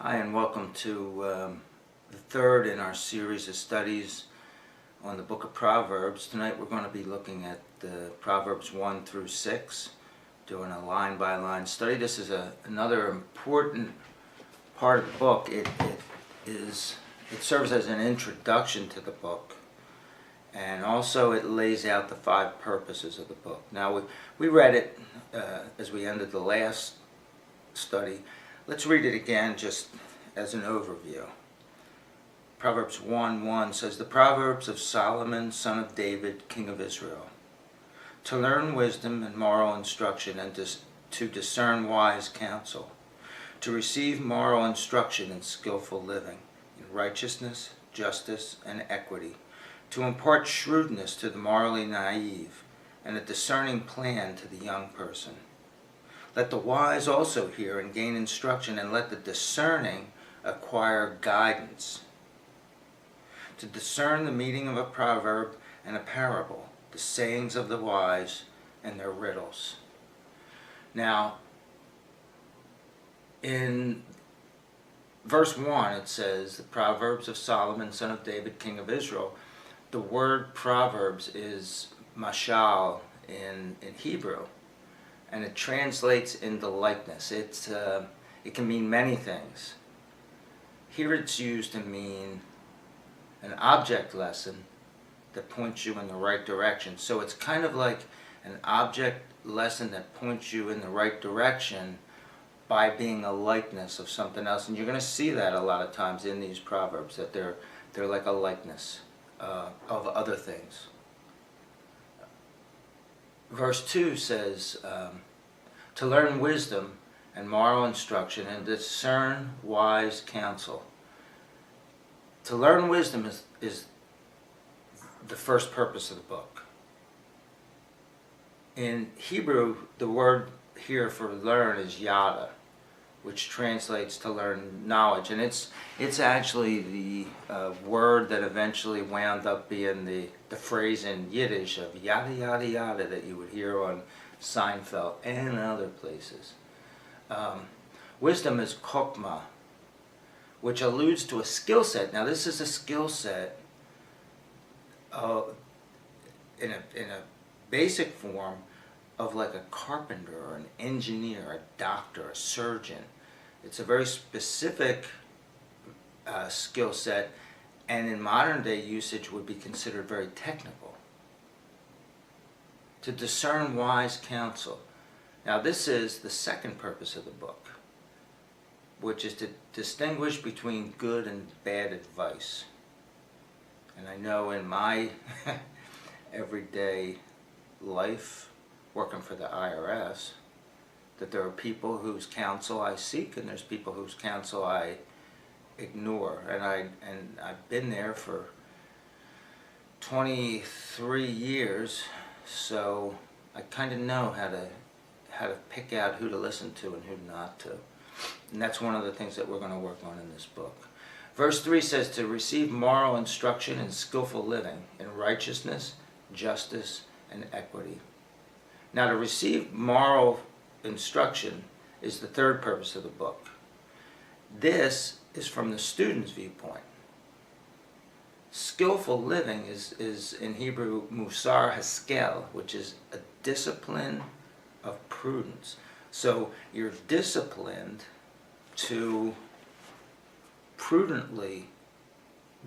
Hi, and welcome to the third in our series of studies on the book of Proverbs. Tonight we're going to be looking at Proverbs 1 through 6, doing a line-by-line study. This is another important part of the book. It serves as an introduction to the book, and also it lays out the 5 purposes of the book. Now we read it as we ended the last study. Let's read it again just as an overview. Proverbs 1:1 says, "The Proverbs of Solomon, son of David, king of Israel, to learn wisdom and moral instruction, and to discern wise counsel, to receive moral instruction and skillful living, in righteousness, justice, and equity, to impart shrewdness to the morally naive, and a discerning plan to the young person. Let the wise also hear and gain instruction, and let the discerning acquire guidance. To discern the meaning of a proverb and a parable, the sayings of the wise and their riddles." Now, in verse 1 it says, "The Proverbs of Solomon, son of David, king of Israel." The word Proverbs is mashal in Hebrew, and it translates into likeness. It can mean many things. Here it's used to mean an object lesson that points you in the right direction. So it's kind of like an object lesson that points you in the right direction by being a likeness of something else. And you're going to see that a lot of times in these Proverbs, that they're like a likeness of other things. Verse 2 says, to learn wisdom and moral instruction and discern wise counsel. To learn wisdom is the first purpose of the book. In Hebrew, the word here for learn is yada, which translates to learn knowledge. And it's actually the word that eventually wound up being the phrase in Yiddish of yada yada yada that you would hear on Seinfeld and other places. Wisdom is chokmah, which alludes to a skill set. Now this is a skill set in a basic form of like a carpenter or an engineer, a doctor, a surgeon. It's a very specific skill set, and in modern day usage would be considered very technical. To discern wise counsel. Now this is the second purpose of the book, which is to distinguish between good and bad advice. And I know in my everyday life, working for the IRS, that there are people whose counsel I seek, and there's people whose counsel I ignore. And I've been there for 23 years, so I kind of know how to pick out who to listen to and who not to. And that's one of the things that we're going to work on in this book. Verse 3 says, to receive moral instruction and skillful living in righteousness, justice, and equity. Now, to receive moral instruction is the third purpose of the book. This is from the student's viewpoint. Skillful living is in Hebrew musar haskel, which is a discipline of prudence. So you're disciplined to prudently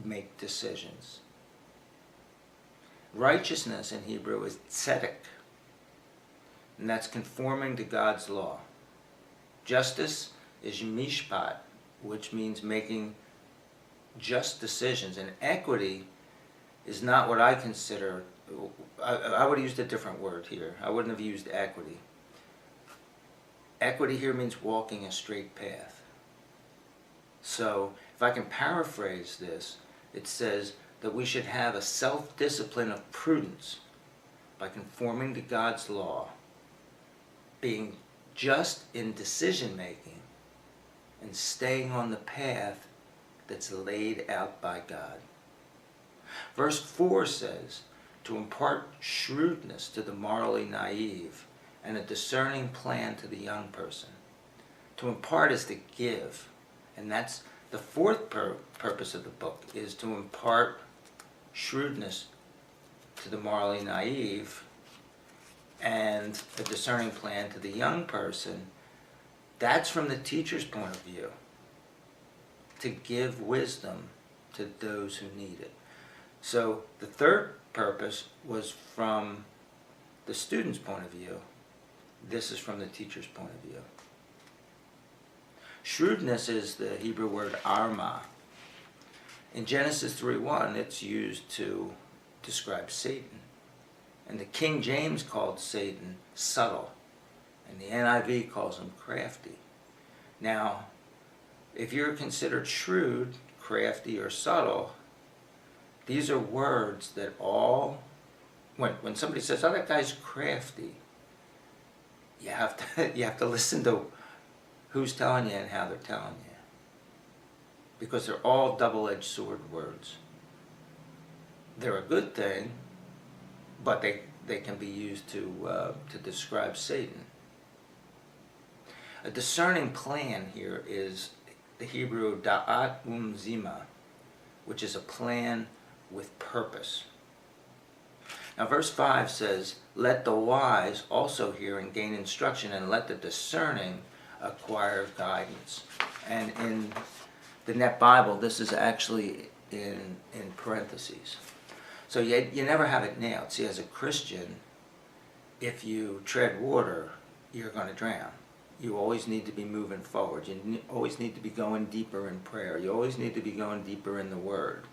make decisions. Righteousness in Hebrew is tzedek, and that's conforming to God's law. Justice is mishpat, which means making just decisions. And equity is not what I consider. I would have used a different word here. I wouldn't have used equity. Equity here means walking a straight path. So if I can paraphrase this, it says that we should have a self-discipline of prudence by conforming to God's law, being just in decision-making, and staying on the path that's laid out by God. Verse 4 says, to impart shrewdness to the morally naive and a discerning plan to the young person. To impart is to give, And that's the fourth purpose of the book, is to impart shrewdness to the morally naive and a discerning plan to the young person. That's from the teacher's point of view, to give wisdom to those who need it. So the third purpose was from the student's point of view. This is from the teacher's point of view. Shrewdness is the Hebrew word arma. In Genesis 3:1, it's used to describe Satan. And the King James called Satan subtle, and the NIV calls him crafty. Now, if you're considered shrewd, crafty, or subtle, these are words that all, when somebody says, oh, that guy's crafty, you have to listen to who's telling you and how they're telling you. Because they're all double-edged sword words. They're a good thing, but they can be used to describe Satan. A discerning plan here is the Hebrew da'at zima, which is a plan with purpose. Now verse 5 says, let the wise also hear and gain instruction, and let the discerning acquire guidance. And in the Net Bible, this is actually in parentheses. So you never have it nailed. See, as a Christian, if you tread water, you're going to drown. You always need to be moving forward. You always need to be going deeper in prayer. You always need to be going deeper in the Word.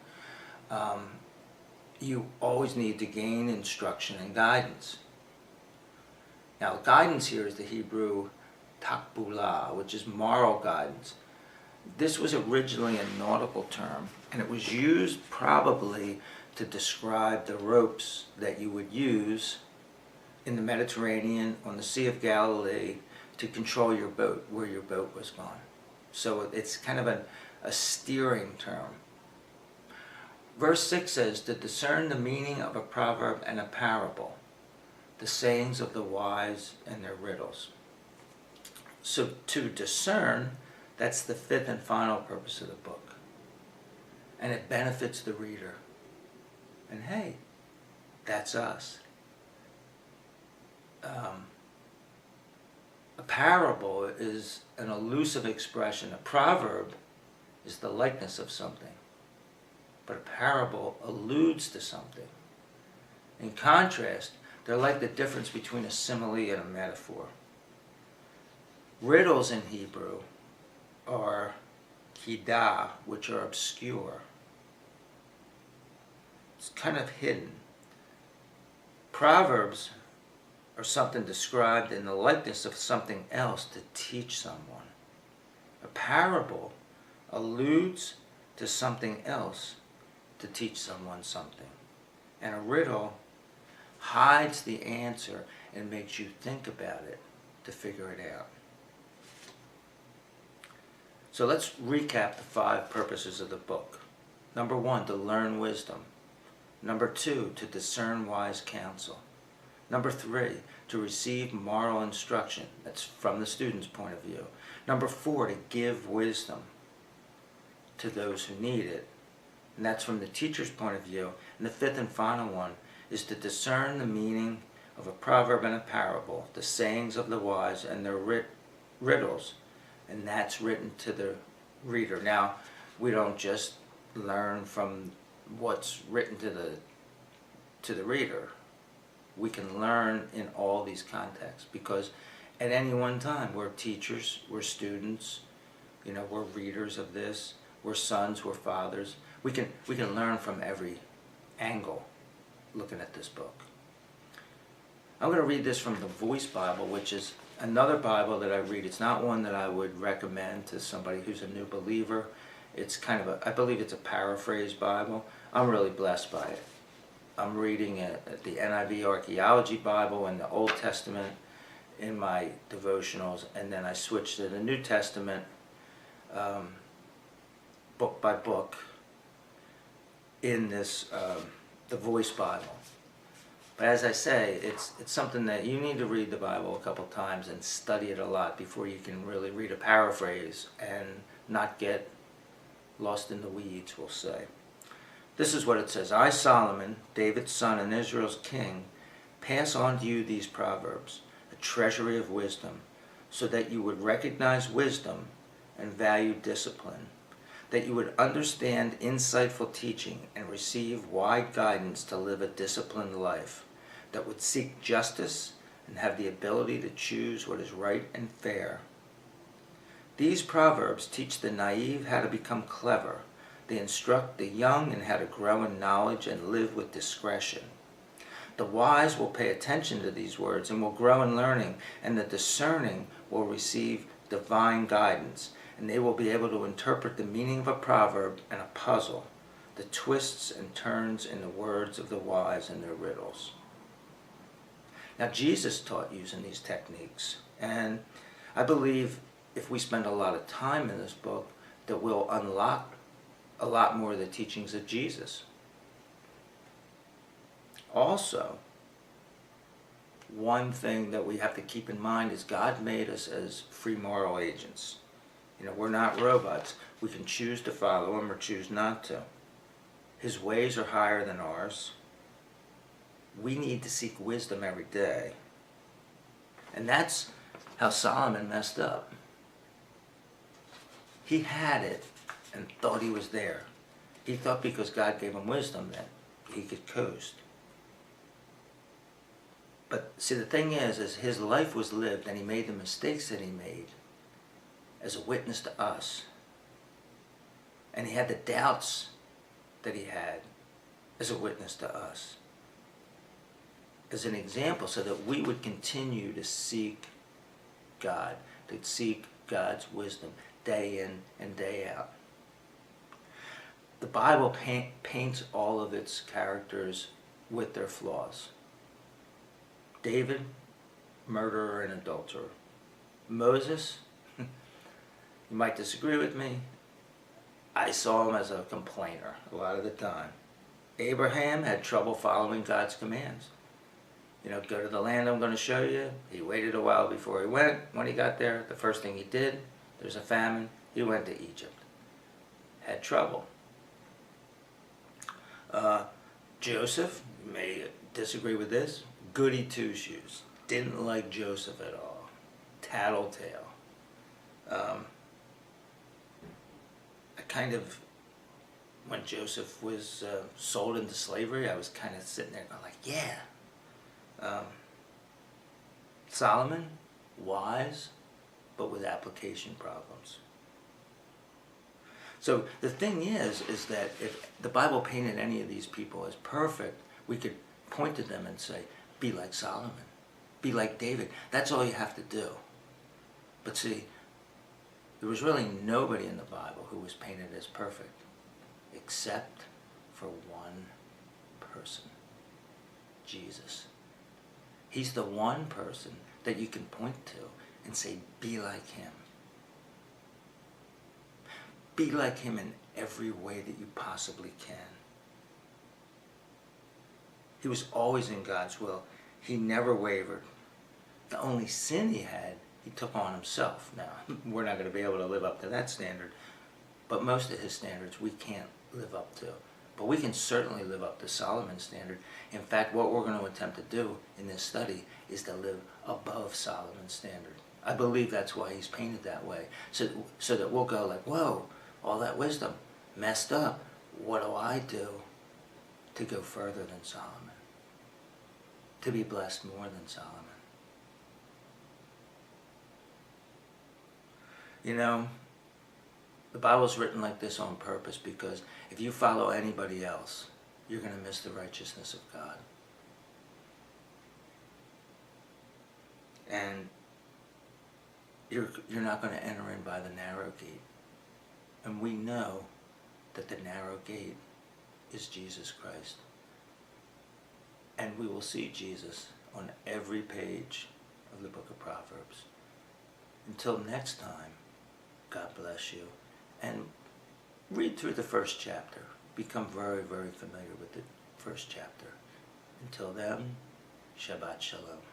You always need to gain instruction and guidance. Now, guidance here is the Hebrew takbulah, which is moral guidance. This was originally a nautical term, and it was used probably to describe the ropes that you would use in the Mediterranean, on the Sea of Galilee, to control your boat, where your boat was going. So it's kind of a steering term. Verse 6 says, to discern the meaning of a proverb and a parable, the sayings of the wise and their riddles. So to discern, that's the fifth and final purpose of the book. And it benefits the reader. And hey, that's us. A parable is an elusive expression. A proverb is the likeness of something. But a parable alludes to something. In contrast, they're like the difference between a simile and a metaphor. Riddles in Hebrew are hidah, which are obscure. It's kind of hidden. Proverbs are something described in the likeness of something else to teach someone. A parable alludes to something else to teach someone something. And a riddle hides the answer and makes you think about it to figure it out. So let's recap the 5 purposes of the book. Number 1, to learn wisdom. Number 2, to discern wise counsel. Number 3, to receive moral instruction. That's from the student's point of view. Number 4, to give wisdom to those who need it. And that's from the teacher's point of view. And the 5th and final one is to discern the meaning of a proverb and a parable, the sayings of the wise and their riddles. And that's written to the reader. Now, we don't just learn from what's written to the reader. We can learn in all these contexts, because at any one time we're teachers, we're students, we're readers of this, we're sons, we're fathers. We can learn from every angle looking at this book. I'm going to read this from the Voice Bible, which is another Bible that I read. It's not one that I would recommend to somebody who's a new believer. It's kind of I believe it's a paraphrase Bible. I'm really blessed by it. I'm reading the NIV Archaeology Bible and the Old Testament in my devotionals, and then I switched to the New Testament book by book in this the Voice Bible. But as I say, it's something that you need to read the Bible a couple times and study it a lot before you can really read a paraphrase and not get lost in the weeds, we'll say. This is what it says. I, Solomon, David's son and Israel's king, pass on to you these proverbs, a treasury of wisdom, so that you would recognize wisdom and value discipline, that you would understand insightful teaching and receive wide guidance to live a disciplined life, that would seek justice and have the ability to choose what is right and fair. These proverbs teach the naive how to become clever. They instruct the young in how to grow in knowledge and live with discretion. The wise will pay attention to these words and will grow in learning, and the discerning will receive divine guidance, and they will be able to interpret the meaning of a proverb and a puzzle, the twists and turns in the words of the wise and their riddles. Now, Jesus taught using these techniques, and I believe if we spend a lot of time in this book, that we'll unlock a lot more of the teachings of Jesus. Also, one thing that we have to keep in mind is God made us as free moral agents. We're not robots. We can choose to follow him or choose not to. His ways are higher than ours. We need to seek wisdom every day. And that's how Solomon messed up. He had it and thought he was there. He thought because God gave him wisdom that he could coast. But see, the thing is his life was lived and he made the mistakes that he made as a witness to us. And he had the doubts that he had as a witness to us. As an example, so that we would continue to seek God, to seek God's wisdom day in and day out. The Bible paints all of its characters with their flaws. David, murderer and adulterer. Moses, you might disagree with me, I saw him as a complainer a lot of the time. Abraham had trouble following God's commands. Go to the land I'm going to show you. He waited a while before he went. When he got there, the first thing he did, there's a famine, he went to Egypt. Had trouble. Joseph, you may disagree with this, goody two-shoes. Didn't like Joseph at all. Tattletale. When Joseph was sold into slavery, I was kind of sitting there going like, yeah. Solomon, wise, but with application problems. So the thing is that if the Bible painted any of these people as perfect, we could point to them and say, be like Solomon, be like David. That's all you have to do. But see, there was really nobody in the Bible who was painted as perfect, except for one person, Jesus. He's the one person that you can point to and say, be like him. Be like him in every way that you possibly can. He was always in God's will. He never wavered. The only sin he had, he took on himself. Now, we're not going to be able to live up to that standard, but most of his standards we can't live up to. But we can certainly live up to Solomon's standard. In fact, what we're going to attempt to do in this study is to live above Solomon's standard. I believe that's why he's painted that way. So that we'll go like, whoa, all that wisdom, messed up. What do I do to go further than Solomon? To be blessed more than Solomon? The Bible's written like this on purpose because if you follow anybody else, you're going to miss the righteousness of God. And you're not going to enter in by the narrow gate. And we know that the narrow gate is Jesus Christ. And we will see Jesus on every page of the book of Proverbs. Until next time, God bless you. And read through the first chapter. Become very, very familiar with the first chapter. Until then, Shabbat Shalom.